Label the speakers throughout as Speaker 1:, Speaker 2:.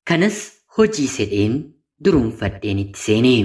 Speaker 1: Kanas hojii sedheen duruunfadheen itti seenee.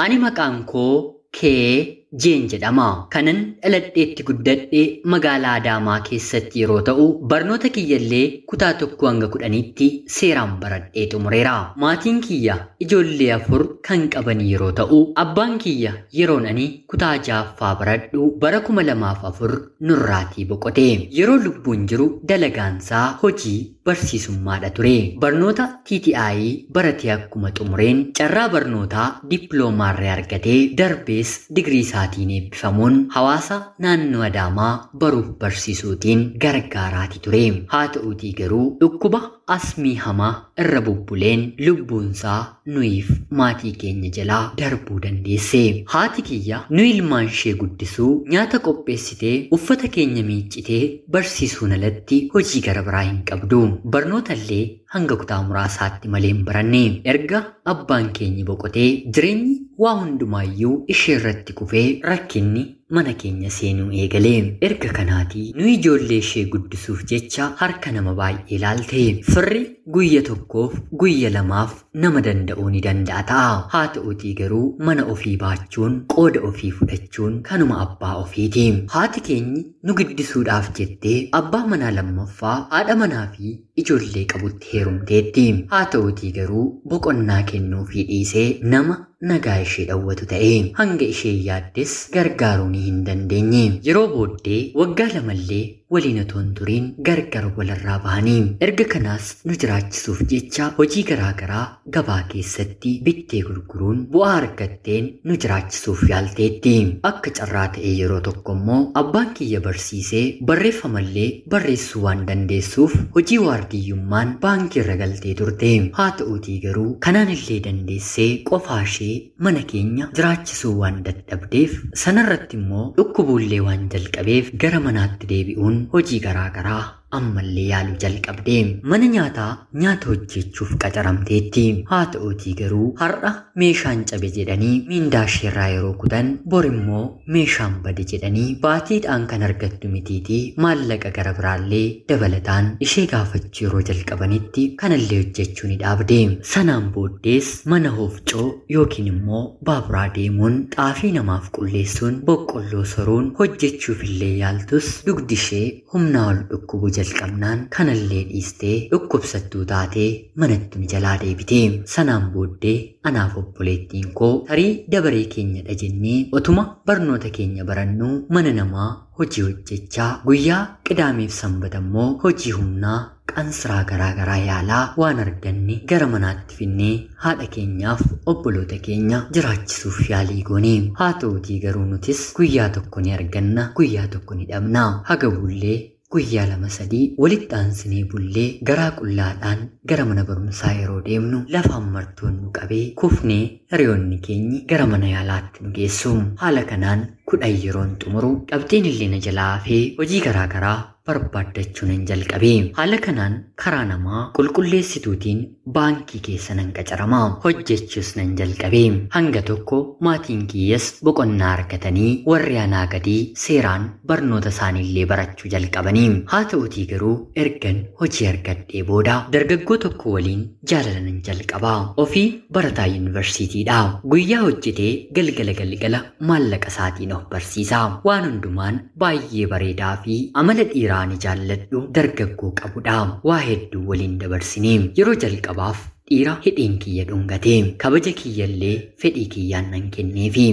Speaker 1: Ani maqaan koo Kee Jeen jedhama. Kanan dhaladheetti guddadhe magaalaa Adaamaa keessatti yeroo ta'u barnoota kiyyallee kutaa 1 hanga 10tti seeraan baradhee xumureera. Maatiin kiyya ijoollee 4 kan qaban yeroo ta'u abbaan kiyya yeroon ani kutaa 6ffaa baradhu bara 2004 nurraatii boqote. Yeroo lubbuun jiru dalagaansaa hojii barsiisummaadha ture. Barnoota TTI baratee akkuma xumureen carraa barnootaa dippiloomaarraa argatee darbees digrii isaatiin eebbifamuun hawaasa naannoo Adaamaa baruuf barsiisuutiin gargaaraati ture. Haa ta'uutii garuu dhukkuba asmii hamaa irra bubbuleen lubbuunsaa nuyiif maatii keenya jalaa darbuu dandeesse. Haati kiyya nu ilmaan ishee guddisuu nyaata qopheessitee uffata keenya miiccitee barsiisuun alatti hojii gara biraa hin qabdu. Barnootallee hanga kutaa muraasaatti malee hin baranne. Erga abbaan keenya boqotee jireenyi waa hundumaayyuu ishee irratti kufee rakkinni mana keenya seenuu eegale. Erga kanaatii nu ijoollee ishee guddisuuf jecha harka nama baay'ee ilaalte. Firri guyya tokkoof guyya lamaaf nama danda'uu ni danda'a ta'a. Haa ta'uutii garuu mana ofii baachuun qooda ofii fudhachuun kanuma abbaa ofiiti. Haati keenyi nu guddisuudhaaf jettee abbaa manaa lammaffaa haadha manaa fi ijoollee qabutti heerumteetti. Haa ta'uutii garuu boqonnaa kennuufii dhiisee nama nagaa ishee dhawwatu ta'e. Hanga ishee yaaddes gargaaruu hin dandeenye. Yeroo booddee waggaa lamallee waliin otoo hin turiin gargar walirraa bahanii. Erga kanaas nu jiraachisuuf jecha hojii garaagaraa gabaa keessatti bittee gurguruun bu'aa argatteen nu jiraachisuuf yaalteetti. Akka carraa ta'e yeroo tokko immoo abbaan kiyya barsiisee barreeffamallee barreessuu waan dandeessuuf hojii waardiyyummaan baankii irra galtee turte. Haa ta'uutii garuu kanaan illee dandeessee qofaa ishee mana keenya jiraachisuu waan dadhabdeef sanarratti immoo dhukkubuullee waan jalqabeef gara manaatti deebi'uun hojii garaagaraa ammallee yaaluu jalqabde. Mana nyaataa nyaata hojjechuuf qacaramteetti. Haa ta'uutii garuu har'a meeshaan cabe jedhanii miindaa isheerraa yeroo kutan bor immoo meeshaan bade jedhanii baatiidhaan kan argattu mitiitii maallaqa gara biraallee dabalataan ishee gaafachuu yeroo jalqabanitti kanallee hojjechuu ni dhaabde. Sanaan booddees mana hoofcoo yookiin immoo baaburaa deemuun xaafii namaaf qulleessuun boqqolloo soruun hojjechuufillee yaaltus dugdi ishee humnaa ol dhukkubu jalqabnaan kanallee dhiistee dhukkubsattuu taatee manatti ni jalaa deebite. Sanaan booddee anaaf obboleettiin koo tarii dabaree keenyadha jennee otuma barnoota keenya barannuu mana namaa hojii hojjechaa guyyaa qidaameef sanbata immoo hojii humnaa qansiraa garaagaraa yaalaa waan arganne gara manaatti finnee haadha keenyaaf obboloota keenya jiraachisuuf yaalii goone. Haa ta'uutii garuu nutis guyyaa tokko ni arganna guyyaa tokko ni dhabna. Haga bullee guyyaa 2-3 walitti aansinee bullee garaa qullaadhaan gara mana barumsaa yeroo deemnu lafaan martoon nu qabee kufnee hiriyoonni keenyi gara mana yaalaatti nu geessu. Haala kanaan 10 yeroon xumuru dhabdeen illee na jalaa hafee hojii garaagaraa barbaaddachuun hin jalqabe. Haala kanaan karaa namaa qulqulleessituutiin baankii keessa nan qacarama. Hojjechuus nan jalqabe. Hanga tokko maatiin kiyyas boqonnaa argatanii warri anaa gadii seeraan barnoota isaaniillee barachuu jalqabanii. Haa ta'uutii garuu ergan hojii argadhee booda dargaggoo tokko waliin jaalala nan jalqaba. Ofii barataa yuunivarsiitiidha. Guyyaa hojjetee galgala maallaqa isaatiin of barsiisa. Waan hundumaan baay'ee bareedaa fi amala dhiiraa ni jaalladhu dargaggoo qabudha. Waa hedduu waliin dabarsine. Yeroo jalqabaaf dhiira hidhiin kiyya dhungate. Kabaja kiyyallee fedhii kiyyaan nan kenneefi.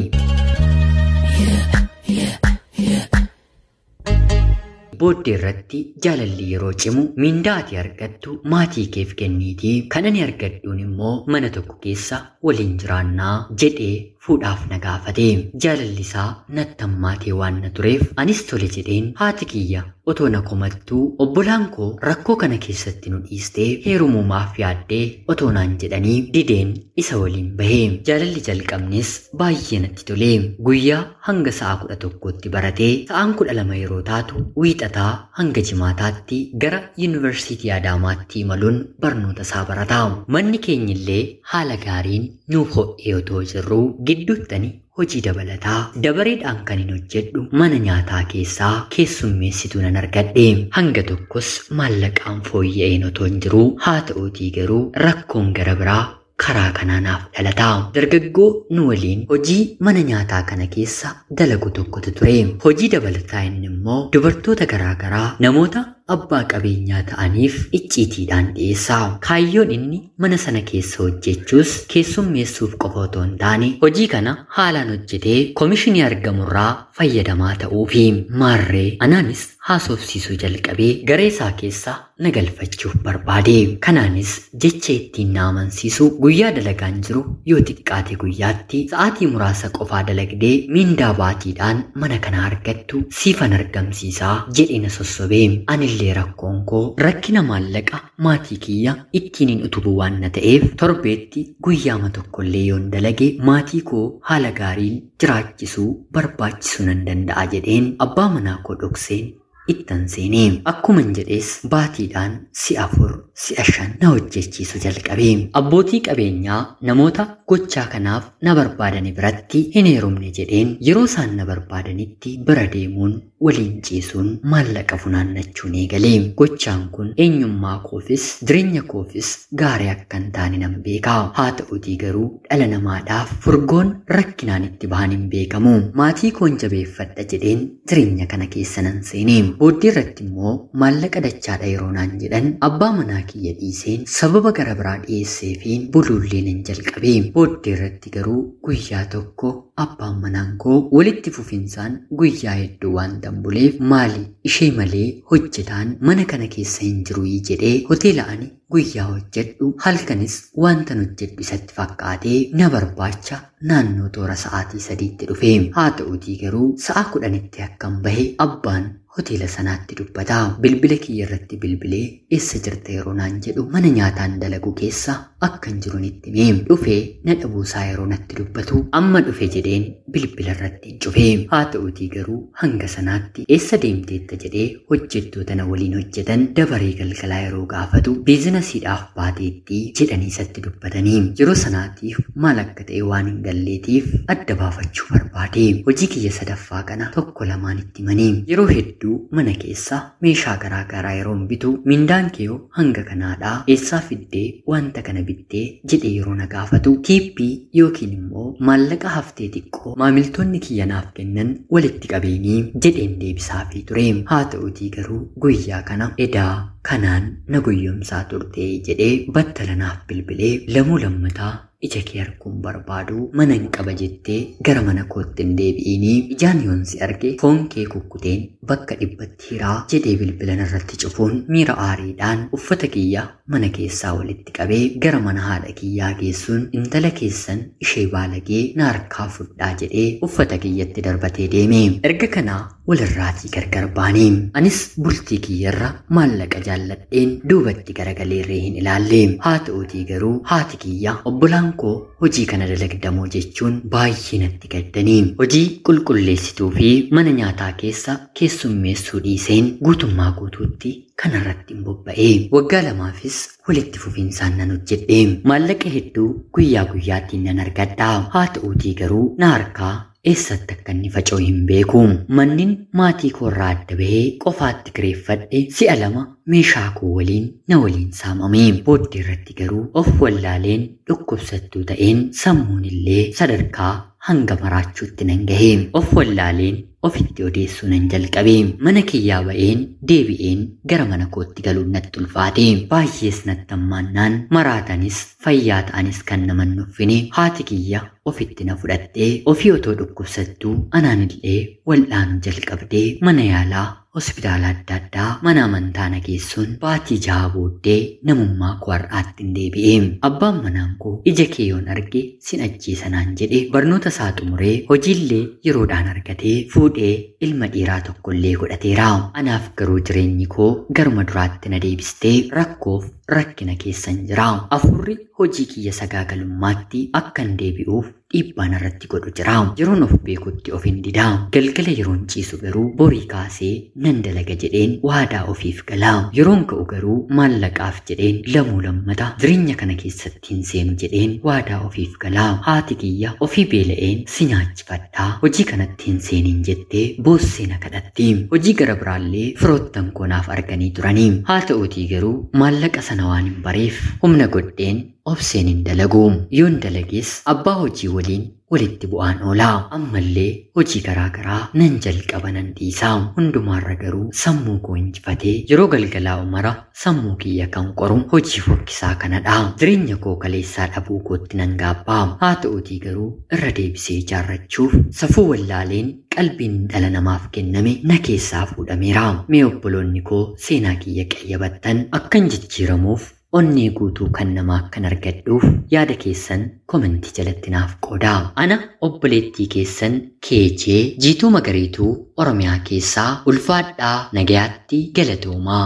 Speaker 1: Booddee irratti jaalalli yeroo cimu miindaa ati argattu maatii keef kenniitii kan ani argadhuun immoo mana tokko keessa waliin jiraannaa jedhee fuudhaaf na gaafate. Jaalalli isaa natti hammaatee waan na tureef anis tole jedheen haati kiyya otoo na komattuu obbolaan koo rakkoo kana keessatti nu dhiistee heerumumaaf yaaddee otoo naan jedhanii dideen isa waliin bahee. Jaalalli jalqabnes baay'ee natti tole. Guyyaa hanga sa'a 11tti baratee sa'aan 12 yeroo taatu wiixataa hanga jimaataatti gara yuunivarsiitii Adaamaatti imaluun barnoota isaa barata. Manni keenyillee haala gaariin nuuf ho'ee otoo jirru gidduuttani hojii dabalataa dabareedhaan kan hin hojjedhu mana nyaataa keessaa keessummeessituu nan argadhe. Hanga tokkos maallaqaan fooyya'een otoo hin jiruu haa ta'uutii garuu rakkoon gara biraa karaa kanaanaaf dhalataa. Dargaggoo nu waliin hojii mana nyaataa kana keessa dalagu tokkotu ture. Hojii dabalataa inni immoo dubartoota garaagaraa namoota abbaa qabeenyaa ta'aniif icciitiidhaan dhiyeessaa. Kaayyoon inni mana sana keessa hojjechuus keessummeessuuf qofa otoo hin taane hojii kana haalaan hojjetee komishinii argamurraa fayyadamaa ta'uufi. Maarree anaanis haasofsiisuu jalqabee garee isaa keessa na galfachuuf barbaade. Kanaanis jecha ittiin na amansiisu guyyaa dalagaan jiru yoo xiqqaate guyyaatti sa'aatii muraasa qofaa dalagdee mindaa baatiidhaan mana kana argattu siifan argamsiisaa jedhee na sossobee. Anillee rakkoon koo rakkina maallaqa maatii kiyya ittiin hin utubu waan na ta'eef torbeetti guyyaama tokkollee yoon dalage maatii koo haala gaariin jiraachisuu barbaachisuu nan danda'a jedheen abbaa manaa koo dhokseen ittan seenee. Akkuman jedhees baatiidhaan si'a 4 si'a 5 na hojjechiisu jalqabee. Abbootii qabeenyaa namoota gochaa kanaaf na barbaadani biratti hin heerumne jedheen yeroo isaan na barbaadanitti bira deemuun waliin ciisuun maallaqa funaannachuun eegalee. Gochaan kun eenyummaa koofis jireenya koofis gaarii akka hin taane nan beekaa. Haa ta'uutii garuu dhala namaadhaaf furgoon rakkinaan itti bahan hin beekamu. Maatii koon jabeeffadha jedheen jireenya kana keessa nan seenee. Booddee irratti immoo maallaqa dachaadha yeroo naan jedhan abbaa manaa kiyya dhiiseen sababa gara biraa dhiyeesseefiin buluullee nan jalqabee. Booddee irratti garuu guyyaa tokko abbaan manaan koo walitti fufinsaan guyyaa hedduu waan buleef maali ishee malee hojjetaan mana kana keessa hin jiru jedhee hoteela ani guyyaa hojjedhu halkanis wantan hojjedhu isatti fakkaatee na barbaacha naannoo toora sa'aatii 3tti dhufe. Haa ta'uutii garuu sa'a 10tti akkan bahe abbaan hoteela sanaatti dubbata. Bilbila kiyya irratti bilbilee eessa jirta yeroo naan jedhu mana nyaataan dalagu keessa akkan jiru nitti hime. Dhufee na dhabuusaa yeroo natti dubbatu amma dhufe jedheen bilbila irratti cufe. Haa ta'uutii garuu hanga sanaatti eessa deemteetta jedhee hojjettoota na waliin hojjetan dabaree galgalaa yeroo gaafatu biizinasiidhaaf baateetti jedhanii isatti dubbatanii. Yeroo sanaatiif maal akka ta'e waan hin galleetiif adda baafachuu barbaade. Hojii kiyya sadaffaa kana tokko lamaan itti himanii. Yeroo hedduu mana keessa meeshaa garaagaraa yeroon bitu mindaan kee hanga kanaadhaa eessaa fiddee wanta kana bittee jedhee yeroo na gaafatu tiippii yookiin immoo maallaqa haftee xiqqoo maamiltoonni kiyyanaaf kennan walitti qabeenii jedheen deebisaafii ture. Haa ta'uutii garuu guyyaa kana edaa kanaan na guyyomsaa turte jedhee battalanaaf bilbilee lamuu lammataa ija kee arguun barbaadu mana hin qaba jettee gara mana kootti hin deebi'inii ijaan yoon si arge foon kee kukkuteen bakka dhibbatti hiraa jedhee bilbilan irratti cufuun miira aariidhaan uffata kiyya mana keessaa walitti qabee gara mana haadha kiyyaa geessuun intala keessan ishee baalagee na harkaa fudhaa jedhee uffata kiyyatti darbatee deeme. Erga kanaa walirraatii gargar baanee anis bultii kiyyarra maallaqa jaalladheen duubatti garagaleerree hin ilaalle. Haa ta'uutii garuu haati kiyya obbolaan koo hojii kana dalagdamoo jechuun baay'ee natti gaddanii. Hojii qulqulleessituu fi mana nyaataa keessa keessummeessuu dhiiseen guutummaa guutuutti kanarratti hin bobba'ee. Waggaa lamaafis walitti fufinsaan nan hojjedhe. Maallaqa hedduu guyyaa guyyaattiin nan argadha. Haa ta'uutii garuu na harkaa eessatti akka inni faca'u hin beeku. Mannin maatii koorraa adda bahee qofaatti kireeffadhe si'a 2 meeshaa koo waliin na waliin saamame. Booddee irratti garuu of wallaaleen dhukkubsattuu ta'een sammuun illee sadarkaa hanga maraachuutti nan gahe. Of wallaaleen ofitti odeessuu nan jalqabe. Mana kiyyaa ba'een deebi'een gara mana kootti galuun natti ulfaate. Baay'ees natti hammaannaan maraatanis fayyaa ta'anis kan nama hin nuffine haati kiyya ofitti na fudhattee ofii otoo dhukkubsattuu anaanillee wal'aanuu jalqabdee mana yaalaa hospitaala adda addaa mana amantaa na geessuun baatii 6 booddee namummaa koo har'aatti hin deebi'e. Abbaan manaan koo ija kee yoon arge sin ajjeesa naan jedhe barnoota isaa xumuree hojiillee yeroodhaan argatee fuudhee ilma dhiiraa tokkollee godhateera. Anaaf garuu jireenyi koo garuma duraatti na deebistee rakkoof rakkina keessan jira. Afurri hojii kiyya sagaagalummaatti akkan deebi'uuf dhiibbaan irratti godhu jira. Yeroon of beekutti of hin didaa. Galgala yeroon ciisu garuu borii kaasee nan dalaga jedheen waadaa ofiif gala. Yeroon ka'u garuu maallaqaaf jedheen lamuu lammata. Jireenya kana keessatti hin seenu jedheen waadaa ofiif gala. Haati kiyya ofii beela'een si nyaachifadhaa. Hojii kanatti hin seenin jettee boossee na kadhatti. Hojii gara biraallee firoottan koonaaf arganii turanii. Haa ta'uutii garuu maallaqa sana waan hin bareef humna godheen obseen hin dalagu. Yoon dalagees abbaa hojii waliin walitti bu'aan oola. Ammallee hojii garaagaraa nan jalqaba nan dhiisa. Hundumaarra garuu sammuu koo injifatee yeroo galgalaa umara sammuu kiyya kan qoru hojii fokkisaa kanadha. Jireenya koo kaleessaa dhabuu kootti nan gaabbaa. Haa ta'uutii garuu irra deebisee ijaarrachuuf safuu wallaaleen qalbiin dhala namaaf kenname na keessaa fuudhameera. Mee obboloonni koo seenaa kiyya qayyabattan akkan jijjiiramuuf onnee guutuu kan namaa akkan argadhuuf yaada keessan komentii jalatti naaf qoodaa. Ana obboleettii keessan Keejee Jiituu Magariituu Oromiyaa keessaa ulfaadhaa nagayaatti galatoomaa.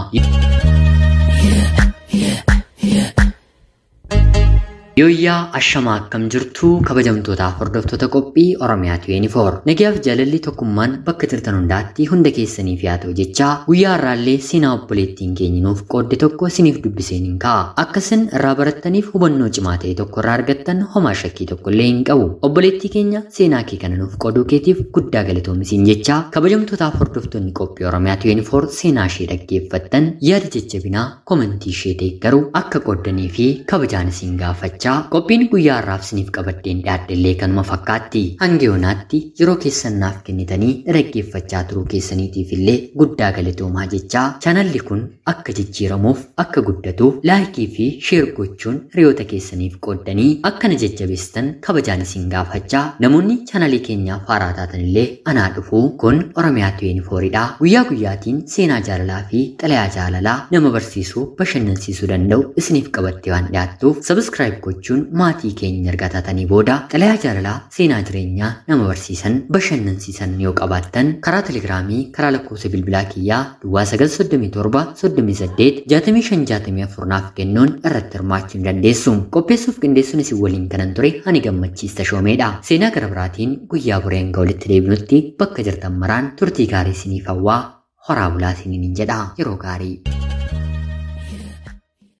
Speaker 1: Yooyyaa ashamaa akkam jirtu kabajamtootaaf hordoftoota qophii Oromiyaa 24. Nagayaaf jaalalli tokkummaan bakka jirtan hundaatti hunda keessaniif yaa ta'u jechaa guyyaa har'aallee seenaa obboleettiin keenya nuuf qoodde tokko isiniif dubbiseen hin ka'a. Akkasin irraa barattaniif hubannoo cimaa ta'e tokko irraa argattan homaa shakkii tokkollee hin qabu. Obboleettii keenya seenaa kee kana nuuf qooduu keetiif guddaa galatoomisiin jechaa kabajamtootaaf hordoftoonni qophii Oromiyaa 24 seenaa ishee dhaggeeffattan yaada jajjabinaa komentii ishee deeggaru akka qooddanii fi kabajaan isin gaafachaa. Qophiin guyyaa har'aaf isiniif qabaddeen dhiyaadhellee kanuma fakkaatti. Hanga yoonaatti yeroo keessan naaf kennitanii dhaggeeffachaa turuu keessaniitiif illee guddaa galatoomaa jechaa chaanalli kun akka jijjiiramuuf akka guddatuuf laayikii fi sheer gochuun hiriyoota keessaniif qooddanii akka na jajjabeessitan kabajaan isin gaafachaa namoonni chaanalii keenyaaf haaraa taatan illee anaa dhufuu kun Oromiyaa 24dha. Guyyaa guyyaatiin seenaa jaalalaa fi xalayaa jaalalaa nama barsiisuu bashannansiisuu danda'u isiniif qabattee waan dhiyaattuuf subscribe gochuun maatii keenya erga taatanii booda xalayaa jaalalaa seenaa jireenyaa nama barsiisan bashannansiisan yoo qabaattan karaa telegiraamii karaa lakkoofsa bilbilaa kiyyaa duwwaa 937 38 6564 naaf kennuun irratti hirmaachuu dandeessu. Qopheessuuf qindeessuun isin waliin kanan ture ani gammachiista shoomeedha. Seenaa gara biraatiin guyyaa boreen walitti deebinutti bakka jirtan maraan turtii gaarii isiniif hawwaa horaa bulaa isiniin jedha. Yeroo gaarii.